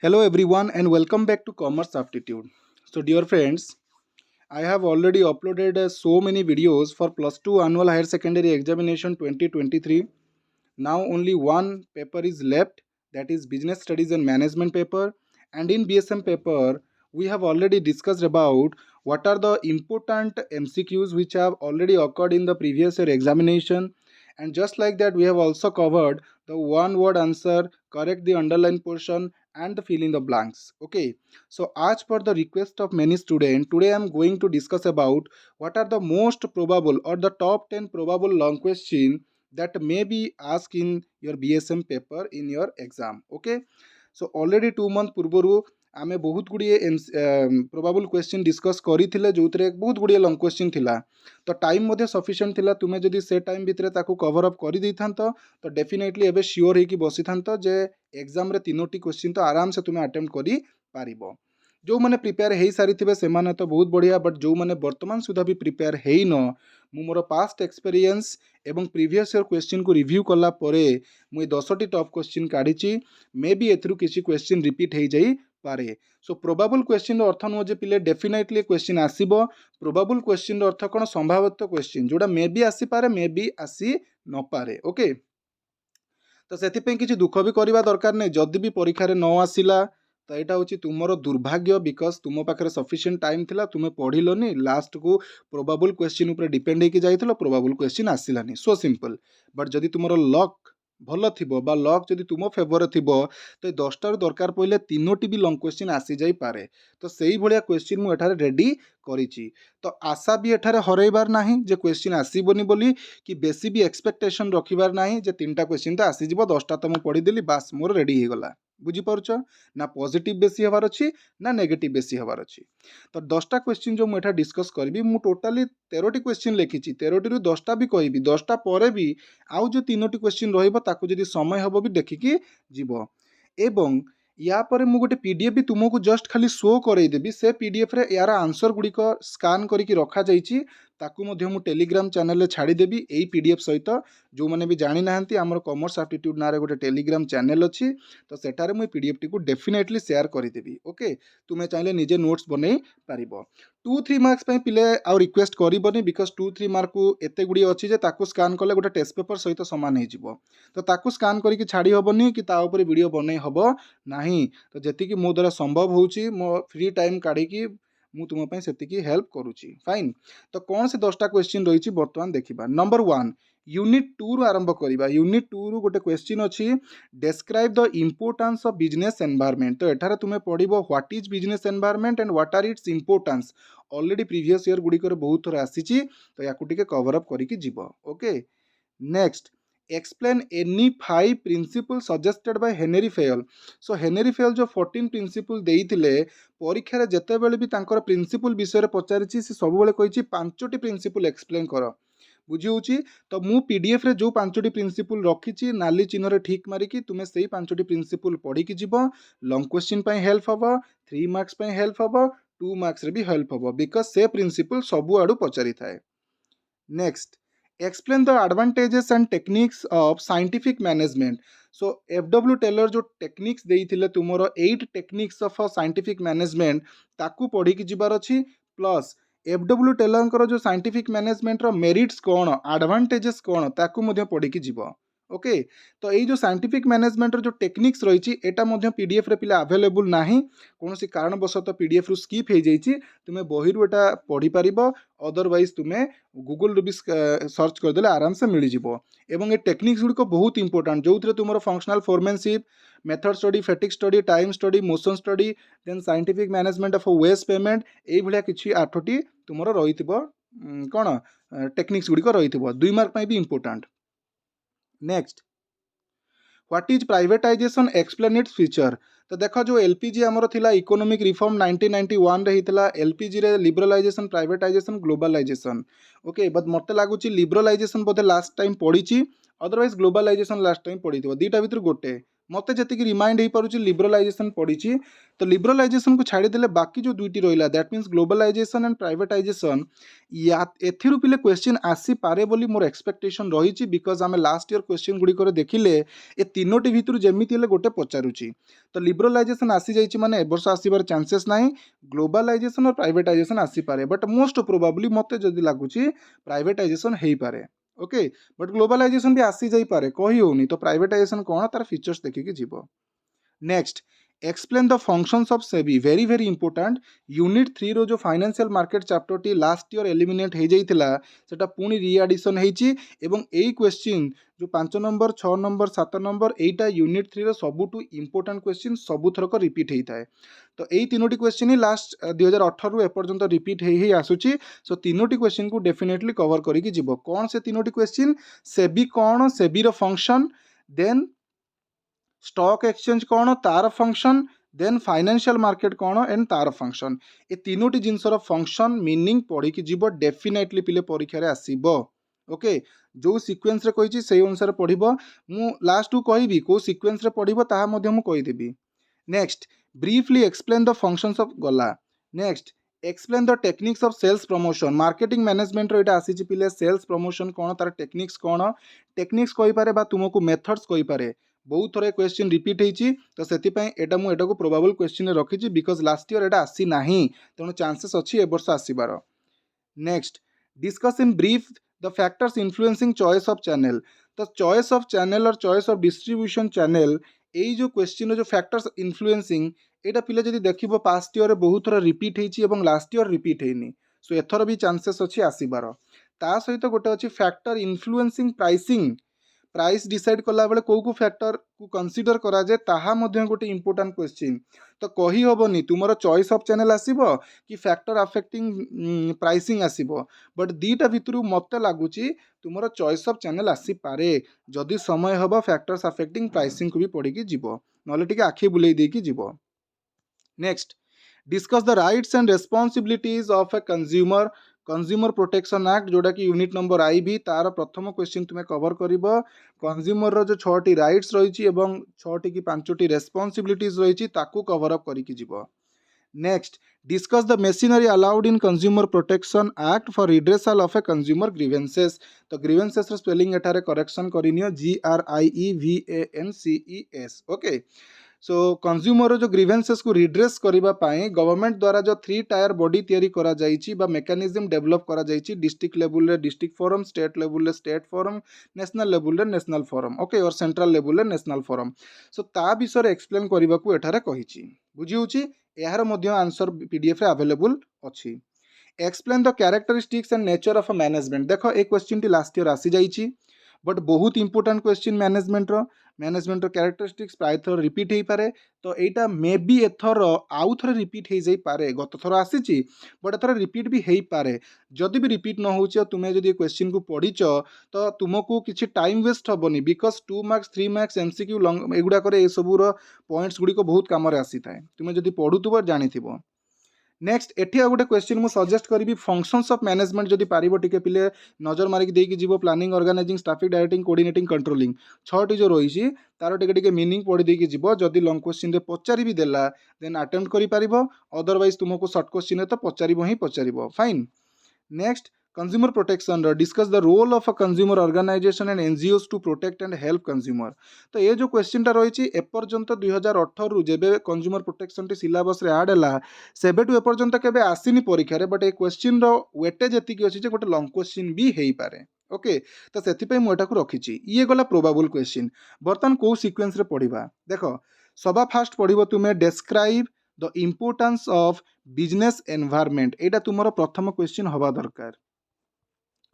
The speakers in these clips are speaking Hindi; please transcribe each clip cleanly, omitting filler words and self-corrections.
Hello everyone and welcome back to Commerce Aptitude. So dear friends, I have already uploaded so many videos for plus 2 annual higher secondary examination 2023. Now only one paper is left, that is business studies and management paper, and in BSM paper we have already discussed about what are the important MCQs which have already occurred in the previous year examination, and just like that we have also covered the one word answer, correct the underlined portion and the fill in the blanks. Okay, so as per the request of many students, today I am going to discuss about what are the most probable or the top 10 probable long question that may be asked in your BSM paper in your exam. Okay, so already 2 month पूर्वरु आमे बहुत गुड़िए प्रोबाबल क्वेश्चन डिस्कस करिथिले जोतरे बहुत गुड़िए लॉन्ग क्वेश्चन थिला तो टाइम मध्ये सफिशिएंट थिला तुमे जदि से टाइम भितरे ताकू कवर अप करि दैथांत तो डेफिनेटली एबे श्योर हे कि बसिथांत जे एग्जाम रे तीनोटी क्वेश्चन तो आराम से तुमे अटेम्प्ट करि पारिबो जो मैंने प्रिपेयर हो सारी से माने तो बहुत बढ़िया बट जो मैंने वर्तमान सुधा भी प्रिपेयर है न मु मोर पास्ट एक्सपीरियंस एवं प्रीवियस ईयर क्वेश्चन को रिव्यू कला परे मुई 10टी टॉप क्वेश्चन काढ़ी मे बी एथरू किसी क्वेश्चन रिपीट हो जाई पारे सो प्रोबाबल क्वेश्चन अर्थ नुह जे पिले डेफिनेटली क्वेश्चन आसीबो प्रोबाबल क्वेश्चन अर्थ कौन संभावित क्वेश्चन जोड़ा मे बी आसी पारे मे बी आसी न पारे ओके तो से किसी दुख भी करवा दरकार नहीं जदि भी परीक्षा न आसला तो यहाँ हूँ तुम दुर्भाग्य बिकज तुम पाखे सफिशिएंट टाइम थिला तुम पढ़िलनि लास्ट को प्रोबाबल क्वेश्चन ऊपर डिपेंड होकर जाइल प्रोबाबल क्वेश्चन आसलानी सो सिंपल बट जदि तुम लक भल थी लक जदि तुम फेवर थी तो 10टार दरकार पड़े तीनोटी भी लंग क्वेश्चन आसी जाई पारे तो सही भाया क्वेश्चन मुझे रेडी करिछि तो आशा भी एठारे हरइबार नाही जे क्वेश्चन आसीबोनी बोली कि बेसी भी एक्सपेक्टेशन रखिबार नाही जे 3टा क्वेश्चन तो आसीजिवो 10टा तो मुझे पढ़ीदेली बास मोर रेडी हो गला बुझीपार ना पॉजिटिव बेसी हबार अच्छी ना नेगेटिव बेसी हबार अच्छी तो 10टा क्वेश्चन जो मुझे डिस्कस करी मु टोटाली 13टी क्वेश्चन लिखी 13टी 10टा भी कहबी 10टा पर भी आउ जो 3टी क्वेश्चन रही जदि समय हम भी देखिकी जीव एवं या पर मु गोटे पीडीएफ भी तुमको जस्ट खाली शो करदेवी से पीडीएफ रे यार आंसर गुड़िक स्कान करके रखा जाइए ताकू मध्य मु टेलीग्राम चैनल छाड़देवी यही पीडीएफ सहित जो मैंने भी जानी ना आमर कॉमर्स एप्टीट्यूड ना गोटे टेलीग्राम चैनल अच्छी तो सेठारे मुझे पीडीएफ टी को डेफिनेटली शेयर करदेवी ओके तुम्हें चाहिए निजे नोट्स बन पार 2-3 मार्क्स पिले आउ रिक्वेस्ट करबनी बिकज 2-3 मार्क को एत गुड़ी अच्छी स्कान कले गोटे टेस्ट पेपर सहित सामान हो तो ताकू स्कान करके छाड़ी हेनी कि वीडियो बन हम नहीं तो जी मो द्वारा संभव हो मो फ्री टाइम काढ़ी मु तुम से हेल्प करुच्ची फाइन तो कौन से 10टा क्वेश्चन रही बर्तमान देखा नंबर 1 यूनिट 2 रु आरंभ करवा यूनिट 2 रु गोटे क्वेश्चन अच्छी describe the importance of business environment तो एठारे तुम पढ़ what is business environment and what are its importance already previous year गुड़िक बहुत थर आसी तो या कवर अप करके जीव okay next explain any 5 principle suggested by Henry Fayol so Henry Fayol जो 14 प्रिंसिपल देइथिले परीक्षा जिते बड़े भी प्रिंसिपल विषय पचारि से सब कही 5टी प्रिंसिपल एक्सप्लेन कर बुझी तो मु पीडीएफ रे जो 5टी प्रिंसिपल रखी नाली चिन्ह ठीक मारिकी तुम्हें से 5टी प्रिंसिपल पढ़ी जीव लंग क्वेश्चन हेल्प हम 3 मार्क्स हेल्प हम 2 मार्क्स भी हेल्प हम बिकज से प्रिंसिपल सबु आड़ू पचारि थाए next explain the advantages and techniques of scientific management so F W Taylor जो टेक्निक्स देइथिले तुमरो 8 टेक्निक्स ऑफ साइंटिफिक मैनेजमेंट ताकू पढ़ी जीवार अच्छी प्लस एफडब्ल्यू टेलर जो साइंटिफिक मैनेजमेंट रो मेरिट्स कौन एडवांटेजेस कौन ताकू मध्य पढ़ी जीव ओके तो ये जो साइंटिफिक मैनेजमेंट जो टेक्निक्स रही है पीडीएफ रे पिला अवेलेबल ना कौन सी कारणवशतः पीडीएफ रु स्कीप हो जाइए तुम्हें बही रू एटा पढ़ी पार अदरवाइज तुम्हें गूगल भी सर्च करदे आराम से मिल जाव एवं ये टेक्निक्स गुड़िक बहुत इंपोर्टेंट जो थे तुम functional foremanship method study fatigue study time study motion study then scientific management of waste payment ये किसी 8टी तुम रही कौन टेक्निक्स गुड़िक रही 2 मार्क भी important next what is privatization explain its feature तो देख जो एलपीजी आमर थिला इकोनॉमिक रिफॉर्म 1991 रे हितला एलपीजी रे liberalisation privatisation globalisation okay but मते लागुची लिबरलाइजेशन बोधे लास्ट टाइम पढ़ी अदरवाइज ग्लोबलाइजेशन लास्ट टाइम पढ़ी दीटा भितर गोटे मते जतिक रिमाइंड हो पारुछि लिबरलाइजेशन पड़ी तो लिबरलाइजेशन को छाड़ीदे बाकी जो दुईटी रहा that means globalisation and privatisation या एथिरु पिले क्वेश्चन आसी पारे बोली मोर एक्सपेक्टेशन रही बिकज आम लास्ट ईयर क्वेश्चन गुड़िक देखिले ए तीनोटी भितर जमीती हेले गोटे पचारुछि तो लिबरलाइजेशन आसी जाइछि माने ए वर्ष आसीबार चांसेस नाही ग्लोबलाइजेशन और प्राइवेटाइजेशन आसी पारे बट मोस्ट प्रोबाबली मते जदि लागुछि प्राइवेटाइजेशन हेई पारे ओके बट ग्लोबलाइजेशन भी आसी जाई पारे कही होनी तो प्राइवेटाइजेशन कौन तार फीचर्स देखिकी जीवो next explain the functions of SEBI very very important unit 3 रो जो financial market chapter T last year eliminate हो जाइथिला सेटा पुनी रीएडिशन हेची एवं एई क्वेश्चन जो 5 नंबर 6 नंबर 7 नंबर एटा यूनिट 3 रो सबुटू इंपोर्टेंट क्वेश्चन सबु थरक रिपीट हेई थाए तो एई तीनोटी क्वेश्चन ही लास्ट 2018 रु एपर्यंत रिपीट हेई आसुची सो तीनोटी क्वेश्चन को डेफिनेटली कवर करिकी जीवो कौन से तीनोटी क्वेश्चन सेबी कौन सेबी रो फंक्शन देन स्टॉक एक्सचेंज कौन तार फंक्शन देन फाइनेंशियल मार्केट कौन एंड तार फंक्शन ए तीनोटी जिनसर फंक्शन मीनिंग पढ़ी जीव डेफिनेटली पिले परीक्षा आसब ओके जो सीक्वेंस रे कही से अनुसार पढ़ब मु लास्ट कहबी को सीक्वेंस रे पढ़ब ताहा मध्य मु कहीदेवी next briefly explain the functions of गला next explain the techniques of sales promotion marketing management रो आसी पिले सेल्स प्रमोशन कौन तार टेक्निक्स कौन टेक्निक्स कही पारे बा तुमको मेथड्स कही पारे बहुत थर क्वेश्चन रिपीट होती तो से मुझे प्रोबाबल क्वेश्चन रखी बिकज लास्ट ईयर एटा आसी ना तेणु चांसेस अच्छी ए वर्ष आसबार next discuss in brief the factors influencing choice of channel तो चॉइस ऑफ चैनल और चॉइस ऑफ डिस्ट्रीब्यूशन चैनल यही जो क्वेश्चन जो फैक्टर्स इन्फ्लुएंसिंग एटा पिले जदि देखिबो पास्ट ईयर बहुत थर रिपीट होती और लास्ट ईयर रिपीट होनी सो एथर भी चांसेस अच्छी आसबार ता सहित गोटे अच्छी factor influencing pricing price decide कला बेले को फैक्टर को कंसीडर करा जाए ताहा मध्य गोटे इंपोर्टेंट क्वेश्चन तो कही हबनी तुमर चॉइस ऑफ चैनल आसीबो कि फैक्टर अफेक्टिंग प्राइसिंग आसीबो बट दीटा भितर मते लागुची तुमर चॉइस ऑफ चैनल आसी पारे जदि समय हबो फैक्टर्स अफेक्टिंग प्राइसिंग को भी पढ़ी जीवो नले टिके आखि बुलेई देकी जीवो next discuss the rights and responsibilities of a consumer protection act जोड़ा कि यूनिट नंबर आई भी तार प्रथम क्वेश्चन तुम्हें कवर कर कंज्यूमर रो जो 6टी राइट्स रही 6टी कि 5टी रेस्पॉन्सिबिलिटीज रही कवर अप करके जीवो next discuss the machinery allowed in consumer protection act for redressal of a consumer grievances तो ग्रीवेंसेस रो स्पेलिंग एठारे करेक्शन करिनियो GRIEVANCES ओके सो कंज्यूमर जो ग्रीवेंसेस को रिड्रेस करबा पाए गवर्नमेंट द्वारा जो 3 टायर बॉडी तैयारी करा जाइछि बा मेकानिज्म डेवलप करा जाइछि डिस्ट्रिक्ट लेवल रे डिस्ट्रिक्ट फोरम स्टेट लेवल रे स्टेट फोरम नेशनल लेवल रे नेशनल फोरम ओके और सेंट्रल लेवल रे नेशनल फोरम सो ता विषय एक्सप्लेन करबा को एठारे कहिछि बुझी होछि यार मध्य आंसर पीडीएफ रे अवेलेबल अछि explain the characteristics and nature of management देखो ए क्वेश्चन टी लास्ट ईयर आसी जाइछि बट बहुत इंपोर्टेंट क्वेश्चन मैनेजमेंट कैरेक्टरिस्टिक्स प्राय थर रिपीट हो पारे तो यहाँ मे बी एथर आउ थे रिपीट हो जाई पारे गत थर आसी बट एथर रिपीट भी हो पारे जदि भी रिपीट न हो तुम्हें जदि क्वेश्चन को पढ़ीच तो तुमको किसी टाइम वेस्ट हेनी बिकज 2 मार्क्स 3 मार्क्स एमसीक्यू एगुड़ाक सबूर पॉइंट्स गुड़िक बहुत कम आसी था तुम्हें जदि पढ़ुव जानी नेक्स्ट एठी आ गोटे क्वेश्चन मु सजेस्ट करी फंक्शंस ऑफ मैनेजमेंट जदि पारिबो टिके पिले नजर मारिक देकी जीवो planning organizing staffing directing coordinating controlling 6टी जो रही तार टिके मीनिंग पढ़ी देकी जीवो जदि लॉन्ग क्वेश्चन रे पचारि भी देला देन अटेम्प्ट करि पारिबो अदरवाइज तुमको शॉर्ट क्वेश्चन रे तो पचारिबो ही पचारिबो fine next consumer protection discuss the role of a consumer organization and NGOs to protect and help consumer तो ये जो क्वेश्चन रही एपर्यंत 2018 रु जेबे कंज्यूमर प्रोटेक्शन टी सिलेबस रे ऐड हैला सेबेटू एपर्यंत केबे आसीनी परीक्षा रे बट ए क्वेश्चन रो वेटेज एतिकी अछि जे गोटे लॉन्ग क्वेश्चन भी हेई पारे ओके तो सेति मु एटा को रखिछि ये गला प्रोबेबल क्वेश्चन बर्तन को सीक्वेंस रे पढ़िबा देखो सबा फास्ट पढ़िबो तुमे describe the importance of business environment एटा तुमरो प्रथम क्वेश्चन हवा दरकार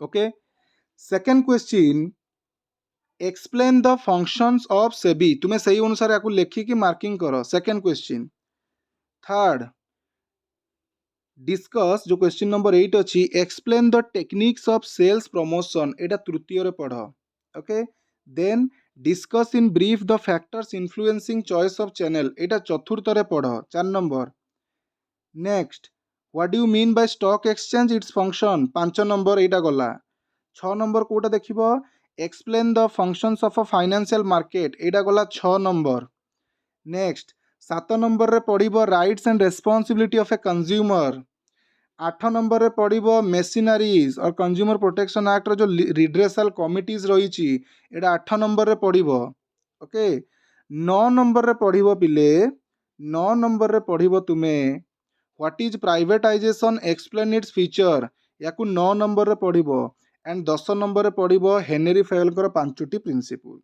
okay second question explain the functions of SEBI तुम्हें सही अनुसार याकू लेखिकी मार्किंग करो सेकंड क्वेश्चन थर्ड डिस्कस जो क्वेश्चन नंबर 8 अच्छी explain the techniques of sales promotion एटा तृतीय रे पढ़ okay then discuss in brief the factors influencing choice of channel एटा चतुर्थ रे पढ़ 4 number next what do you mean by stock exchange its function 5 number एटा गला 6 नंबर कोटा देखिबो explain the functions of a financial market एटा गला 6 नंबर। नेक्स्ट 7 नंबर रे पड़िबो rights and responsibility of a consumer. 8 number रे पड़िबो मेसिनरीज और कंज्यूमर प्रोटेक्शन एक्ट रो जो रिड्रेसल कमिटीज रही एटा 8 नंबर रे पड़िबो। ओके 9 नंबर रे पड़िबो पिले 9 नंबर रे पड़िबो तुमे what is privatization explain its feature याकू 9 नंबर रे पड़िबो। एंड 10 नंबर रे पड़िबो हेनरी फेयल कर 5टी प्रिंसिपल।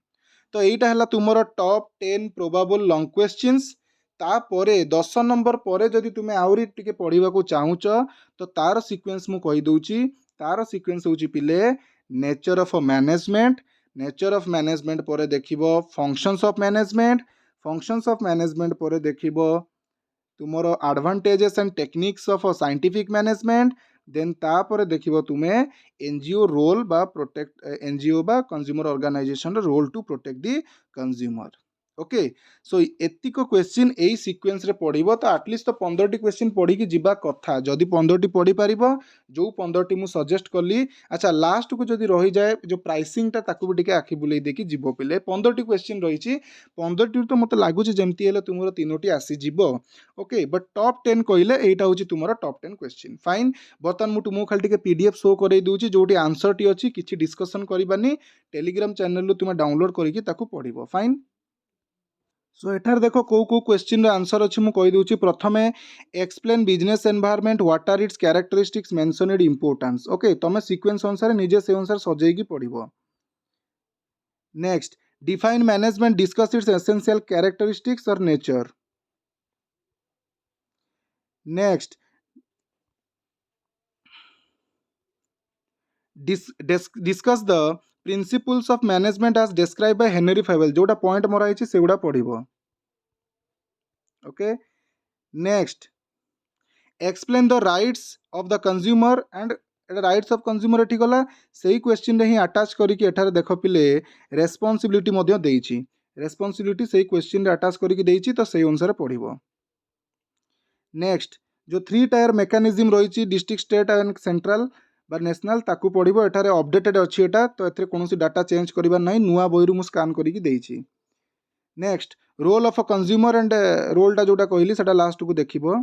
तो यहीटा है तुमर टॉप 10 प्रोबाबल लॉन्ग क्वेश्चंस। तापरे 10 नंबर पर जदि तुम्हें आहरी टिके पढ़ा चाहूच तो तार सिक्वेन्स मु कही दूची। तार सिक्वेन्स होची पिले nature of management. Nature of management पर देखिबो functions of management. Functions of management पर देखिबो तुमर advantages and techniques of scientific management. Then तापर देखिबो तुमे एनजीओ रोल बा प्रोटेक्ट एनजीओ बा consumer organization role to protect the consumer. Okay so एतिक क्वेश्चन एई सीक्वेंस रे पढ़िबो तो एटलिस्ट तो 15टी क्वेश्चन पढ़ी की जिबा कथा। जदि 15टी पढ़ी पारिबो जो 15टी मु सजेस्ट कली। अच्छा लास्ट को जदि रही जाए जो प्राइसिंग ता ताकू भी टिके आखि बुलेई देकी जिवो पिले 15टी क्वेश्चन रही 15टी तो मते लागुची जेमती हेले तुमरो 3टी आसी जिवो। ओके बट टॉप 10 कहले एटा होची तुमरो टॉप 10 क्वेश्चन। फाइन बर्तमान मु तुमको खाली टिके पीडीएफ शो करई दूची जोटी आंसर टी अछि किछि डिस्कशन करबानी टेलीग्राम चैनल रु तुमे डाउनलोड करिकि ताकू पढ़िबो। फाइन सो एठार देखो को क्वेश्चन आंसर अच्छी मुझे कही दूची। प्रथमे explain business environment what are its characteristics mentioned importance. Okay तुम सीक्वेंस अनुसार निजे से अनुसार सजेगी पढ़िबो। Next define management discuss its essential characteristics और nature. Next discuss the principles of management as describe by Henry Fayol. जोटा पॉइंट मरा है सेगुड़ा पढ़िबो। Okay next explain the rights of the consumer and rights of consumer एठी गला सही क्वेश्चन रे ही अटैच करिकि एठार देख पिले रेस्पॉन्सिबिलिटी मध्य देइछि। रेस्पॉन्सिबिलिटी सही क्वेश्चन रे अटैच करिकि देइछि तो सही अनुसार पढ़िबो। नेक्स्ट जो 3 टायर मेकानिज्म रही डिस्ट्रिक्ट स्टेट एंड सेंट्रल बा नेशनल ताकू पढ़िबो। एठारे अपडेटेड अछि एटा तो एथरे कोनोसी डाटा चेंज करबा नै नुआ बहिरु मु स्कैन करिकि देइछि। Next role of a consumer and रोलटा जोटा कहली सेटा लास्ट को देखिबो।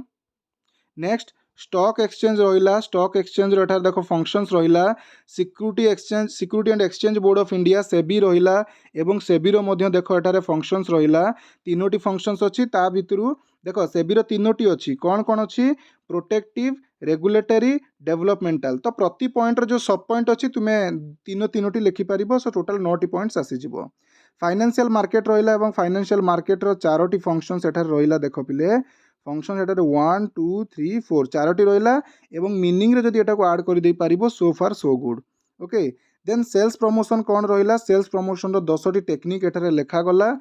नेक्स्ट स्टॉक एक्सचेंज रहा। स्टॉक एक्सचेंज एठार देखो फंक्शंस रहा security and exchange board of India SEBI रहा एवं सेबी रो मध्य देखो एठारे फंक्शंस रहा। 3टी फंक्शंस अच्छी ता भितरु देखो सेबी रो 3टी अच्छी कौन कौन अच्छी प्रोटेक्टिव रेगुलेटरी डेवलपमेंटल। तो प्रति पॉइंट जो सब पॉइंट अच्छी तुम्हें तीनोटी लिखि पारिबो। सो टोटल 9टी पॉइंट्स आसीजिवो। फाइनेंशियल मार्केट रहा एवं फाइनेंशियल मार्केट रो 4टी फंक्शंस एठार रहा। देखो पिले फंक्शन एटार 1 2 3 4 4टी रहा एवं मीनिंग रे जदि एटा को ऐड कर दे पारिबो so far so good. Okay then sales promotion कौन रहा। सेल्स प्रमोशन रो 10टी टेक्निक एटारे लेखा गला।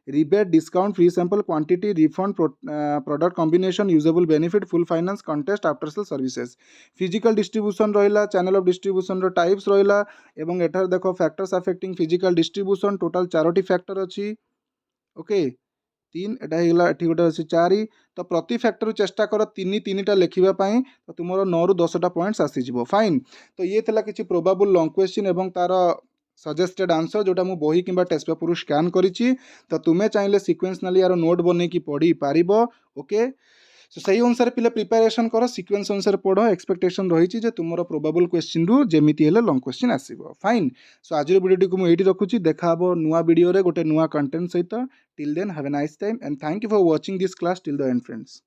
Rebate discount free sample quantity refund product combination usable benefit full finance contest after sale services. Physical distribution रहा चैनल ऑफ डिस्ट्रीब्यूशन रो टाइप्स रहा एवं एटार देखो factors affecting physical distribution total 4टी फैक्टर अच्छी। ओके 3 एटा हेला एठी गोटे अछि 4 तो प्रति फैक्टर चेष्टा कर 3टा लिखिबा पई तो तुमरो 9 रु 10टा पॉइंट्स आसी जिवो। फाइन तो ये थिला किछि प्रोबेबल लॉन्ग क्वेश्चन एवं तार सजेस्टेड आंसर जोटा मु बही किंबा टेस्ट पेपर रु स्कैन करिछि। तो तुमे चाहिले सिक्वेंसनली यार नोट बनै की पढ़ी पारिबो। ओके सो सही अनुसार पिले प्रिपरेशन कर सिक्वेंस अनुसार पढ़ एक्सपेक्टेशन रही जे तुमरो प्रोबेबल क्वेश्चन रु जेमिति हेले लॉन्ग क्वेश्चन आसीबो। फाइन सो आज वीडियो को मु एठी रखुछि देखा हबो नुवा वीडियो रे गोटे नुवा कंटेंट सहित। Till then have a nice time and thank you for watching this class till the end friends.